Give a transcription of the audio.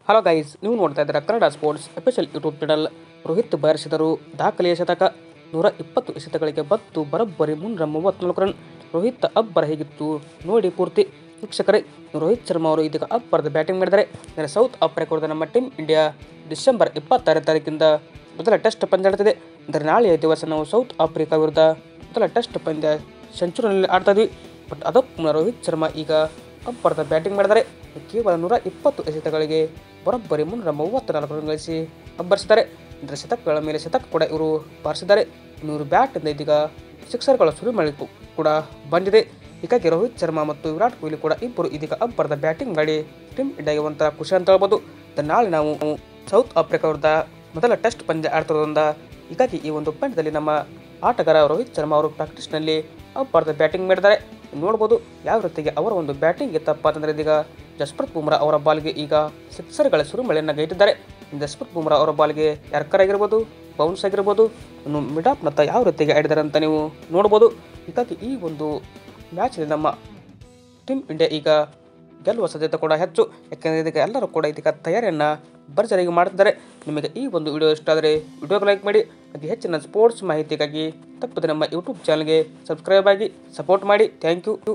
Hello guys, ನೀವು ನೋಡ್ತಾ ಇದ್ದೀರಾ Kannada sports official YouTube channel. Rohit ಬಾರಿಸಿದರು ದಾಖಲೆಯ ಶತಕ. 120 ಎಸೆತಗಳಿಗೆ ಬತ್ತು ಬರೋಬ್ಬರಿ 334 ರನ್. ರೋಹಿತ್ ಅಬ್ಬರ ಹೇಗಿತ್ತು ನೋಡಿ ಪೂರ್ತಿ. ವೀಕ್ಷಕರೇ, ರೋಹಿತ್ ಶರ್ಮಾ ಅವರು ಇದೀಗ ಅಬ್ಬರದ ಬ್ಯಾಟಿಂಗ್ ಮಾಡಿದ್ದಾರೆ. ಸೌತ್ ಆಫ್ರಿಕಾ ವಿರುದ್ಧ ನಮ್ಮ ಟೀಮ್ ಇಂಡಿಯಾ ಡಿಸೆಂಬರ್ 26ನೇ ತಾರೀಕಿಂದ ಮೊದಲ ಟೆಸ್ಟ್ ಪಂದ್ಯ ಆಡ್ತಿದೆ. ಅಂದರೆ ನಾಳೆಯ ದಿವಸ ನಾವು ಸೌತ್ ಆಫ್ರಿಕಾ ವಿರುದ್ಧ ಮೊದಲ ಟೆಸ್ಟ್ ಪಂದ್ಯ ಸೆಂಚುರಿನಲ್ಲಿ ಆಡ್ತಾ ಇದ್ವಿ. ಬಟ್ ಅದಕ್ಕೂ ಮುನ್ನ ರೋಹಿತ್ ಶರ್ಮಾ ಈಗ ಅಬ್ಬರದ ಬ್ಯಾಟಿಂಗ್ ಮಾಡಿದ್ದಾರೆ. ಕೇವಲ 120 ಎಸೆತಗಳಿಗೆ ಬರೋಬ್ಬರಿ 334 ರನ್ ಗಳಿಸಿ ಅಬ್ಬರಿಸಿದ್ದಾರೆ. ಅಂದರೆ ಶತಕಗಳ ಮೇಲೆ ಶತಕ ಕೂಡ ಇವರು ಬಾರಿಸಿದ್ದಾರೆ. ಇವರು ಬ್ಯಾಟಿಂದ ಇದೀಗ ಸಿಕ್ಸರ್ಗಳ ಸುರಿಮಳೆ ಕೂಡ ಬಂದಿದೆ. ಹೀಗಾಗಿ ರೋಹಿತ್ ಶರ್ಮಾ ಮತ್ತು ವಿರಾಟ್ ಕೊಹ್ಲಿ ಕೂಡ ಇಬ್ಬರು ಇದೀಗ ಅಬ್ಬರದ ಬ್ಯಾಟಿಂಗ್ ಮಾಡಿ ಟೀಮ್ ಇಂಡಿಯಾಗೆ ಒಂಥರ ಖುಷಿ ಅಂತ ಹೇಳ್ಬೋದು. ನಾಳೆ ನಾವು ಸೌತ್ ಆಫ್ರಿಕಾ ವಿರುದ್ಧ ಮೊದಲ ಟೆಸ್ಟ್ ಪಂದ್ಯ ಆಡ್ತಿರೋದ್ರಿಂದ ಹೀಗಾಗಿ ಈ ಒಂದು ಪಂದ್ಯದಲ್ಲಿ ನಮ್ಮ ಆಟಗಾರ ರೋಹಿತ್ ಶರ್ಮಾ ಅವರು ಪ್ರಾಕ್ಟೀಸ್ನಲ್ಲಿ ಅಬ್ಬರದ ಬ್ಯಾಟಿಂಗ್ ಮಾಡಿದ್ದಾರೆ. ನೋಡ್ಬೋದು ಯಾವ ರೀತಿಗೆ ಅವರ ಒಂದು ಬ್ಯಾಟಿಂಗ್ ಇತ್ತಪ್ಪ ಅಂತಂದರೆ ಇದೀಗ ಜಸ್ಪ್ರೀತ್ ಬುಮ್ರಾ ಅವರ ಬಾಲ್ಗೆ ಈಗ ಸಿಕ್ಸರ್ಗಳ ಸುರಿಮಳೆಯನ್ನು ಗೈಟಿದ್ದಾರೆ. ಜಸ್ಪ್ರೀತ್ ಬುಮ್ರಾ ಅವರ ಬಾಲ್ಗೆ ಯಾರ್ಕರ್ ಆಗಿರ್ಬೋದು, ಬೌನ್ಸ್ ಆಗಿರ್ಬೋದು, ಇನ್ನು ಮಿಡಾಪ್ನತ್ತ ಯಾವ ರೀತಿಗೆ ಆಡಿದ್ದಾರೆ ಅಂತ ನೀವು ನೋಡ್ಬೋದು. ಹೀಗಾಗಿ ಈ ಒಂದು ಮ್ಯಾಚ್ನಲ್ಲಿ ನಮ್ಮ ಟೀಮ್ ಇಂಡಿಯಾ ಈಗ ಗೆಲ್ಲುವ ಸಾಧ್ಯತೆ ಕೂಡ ಹೆಚ್ಚು. ಯಾಕೆಂದರೆ ಇದಕ್ಕೆ ಎಲ್ಲರೂ ಕೂಡ ಇದಕ್ಕೆ ತಯಾರಿಯನ್ನು ಭರ್ಜರಿಯಾಗಿ ಮಾಡ್ತಿದ್ದಾರೆ. ನಿಮಗೆ ಈ ಒಂದು ವಿಡಿಯೋ ಇಷ್ಟ ಆದರೆ ವಿಡಿಯೋಗೆ ಲೈಕ್ ಮಾಡಿ. ಹಾಗೆ ಹೆಚ್ಚಿನ ಸ್ಪೋರ್ಟ್ಸ್ ಮಾಹಿತಿಗಾಗಿ ತಪ್ಪದೆ ನಮ್ಮ ಯೂಟ್ಯೂಬ್ ಚಾನಲ್ಗೆ ಸಬ್ಸ್ಕ್ರೈಬ್ ಆಗಿ ಸಪೋರ್ಟ್ ಮಾಡಿ. Thank you.